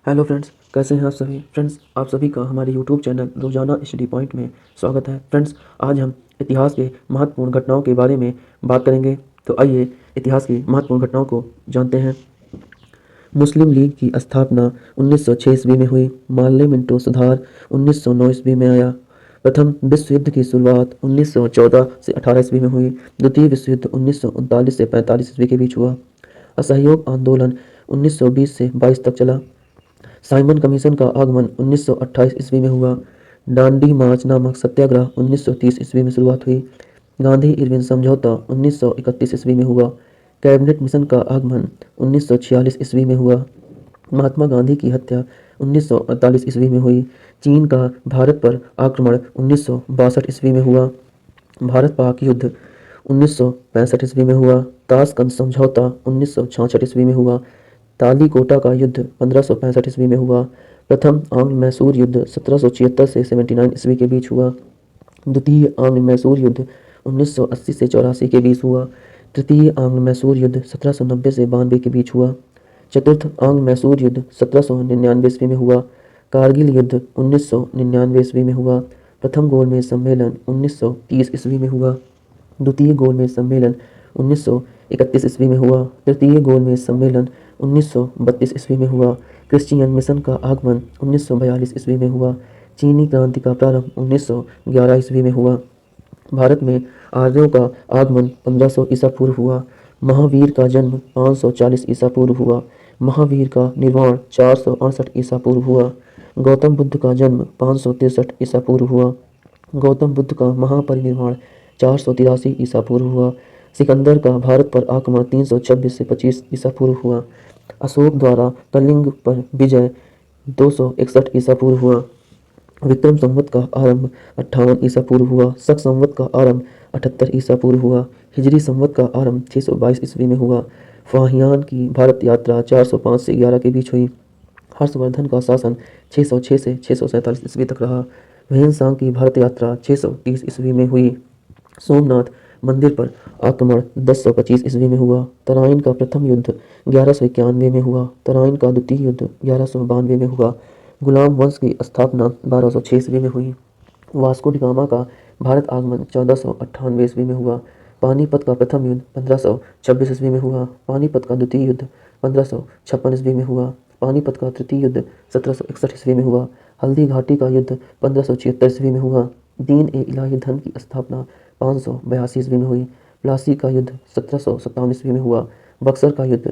Hello friends, कैसे हैं आप सभी। फ्रेंड्स, आप सभी का हमारे यूट्यूब चैनल रोजाना स्टडी पॉइंट में स्वागत है। फ्रेंड्स, आज हम इतिहास के महत्वपूर्ण घटनाओं के बारे में बात करेंगे। तो आइए इतिहास की महत्वपूर्ण घटनाओं को जानते हैं। मुस्लिम लीग की स्थापना 1906 ईस्वी में हुई। मार्ले मिंटो सुधार 1909 ईस्वी में आया। प्रथम विश्व युद्ध की शुरुआत 1914 से 18 ईस्वी में हुई। द्वितीय विश्व युद्ध 1939 से 45 ईस्वी के बीच हुआ। असहयोग आंदोलन 1920 से 22 तक चला। साइमन कमीशन का आगमन 1928 ईस्वी में हुआ। डांडी मार्च नामक सत्याग्रह 1930 ईस्वी में शुरुआत हुई। गांधी इरविन समझौता 1931 ईस्वी में हुआ। कैबिनेट मिशन का आगमन 1946 ईस्वी में हुआ। महात्मा गांधी की हत्या 1948 ईस्वी में हुई। चीन का भारत पर आक्रमण 1962 ईस्वी में हुआ। भारत पाक युद्ध 1965 ईस्वी में हुआ। ताशकंद समझौता 1966 ईस्वी में हुआ। तालीकोटा का युद्ध 1565 ईस्वी में हुआ। प्रथम आंग्ल मैसूर युद्ध 1776 से 79 ईस्वी के बीच हुआ। द्वितीय आंग्ल मैसूर युद्ध 1980 से 84 के बीच हुआ। तृतीय आंग्ल मैसूर युद्ध 1790 से 92 के बीच हुआ। चतुर्थ आंग्ल मैसूर युद्ध 1799 ईस्वी में हुआ। कारगिल युद्ध 1999 ईस्वी में हुआ। प्रथम गोलमेज सम्मेलन 1930 ईस्वी में हुआ। द्वितीय गोलमेज सम्मेलन 1931 ईस्वी में हुआ। तृतीय गोलमेज सम्मेलन 1932 ईस्वी में हुआ। क्रिश्चियन मिशन का आगमन 1942 ईस्वी में हुआ। चीनी क्रांति का प्रारंभ 1911 ईस्वी में हुआ। भारत में आर्यों का आगमन 1500 ईसा पूर्व हुआ। महावीर का जन्म 540 ईसा पूर्व हुआ। महावीर का निर्वाण 468 ईसा पूर्व हुआ। गौतम बुद्ध का जन्म 563 ईसा पूर्व हुआ। गौतम बुद्ध का महापरिनिर्वाण 483 ईसा पूर्व हुआ। सिकंदर का भारत पर आक्रमण 326 से 25 ईसा पूर्व हुआ। अशोक द्वारा कलिंग पर विजय 261 ईसा पूर्व हुआ। विक्रम संवत का आरंभ 58 ईसा पूर्व हुआ। शक संवत का आरंभ 78 ईसा पूर्व हुआ। हिजरी संवत का आरंभ 622 ईस्वी में हुआ। फाहियान की भारत यात्रा 405 से 11 के बीच हुई। हर्षवर्धन का शासन 606 से 647 ईस्वी तक रहा। भीमसांग की भारत यात्रा 630 ईस्वी में हुई। सोमनाथ मंदिर पर आक्रमण 1025 ईस्वी में हुआ। तराइन का प्रथम युद्ध 1191 में हुआ। तराइन का द्वितीय युद्ध 1192 में हुआ। गुलाम वंश की स्थापना 1206 ईस्वी में हुई। वास्को डी गामा का भारत आगमन 1498 ईस्वी में हुआ। पानीपत का प्रथम युद्ध 1526 ईस्वी में हुआ। पानीपत का द्वितीय युद्ध 1556 ईस्वी में हुआ। पानीपत का तृतीय युद्ध 1761 ईस्वी में हुआ। हल्दी घाटी का युद्ध 1576 ईस्वी में हुआ। दीन ए इलाही धन की स्थापना 582 ईस्वी में हुई। प्लासी का युद्ध 1757 ईस्वी में हुआ। बक्सर का युद्ध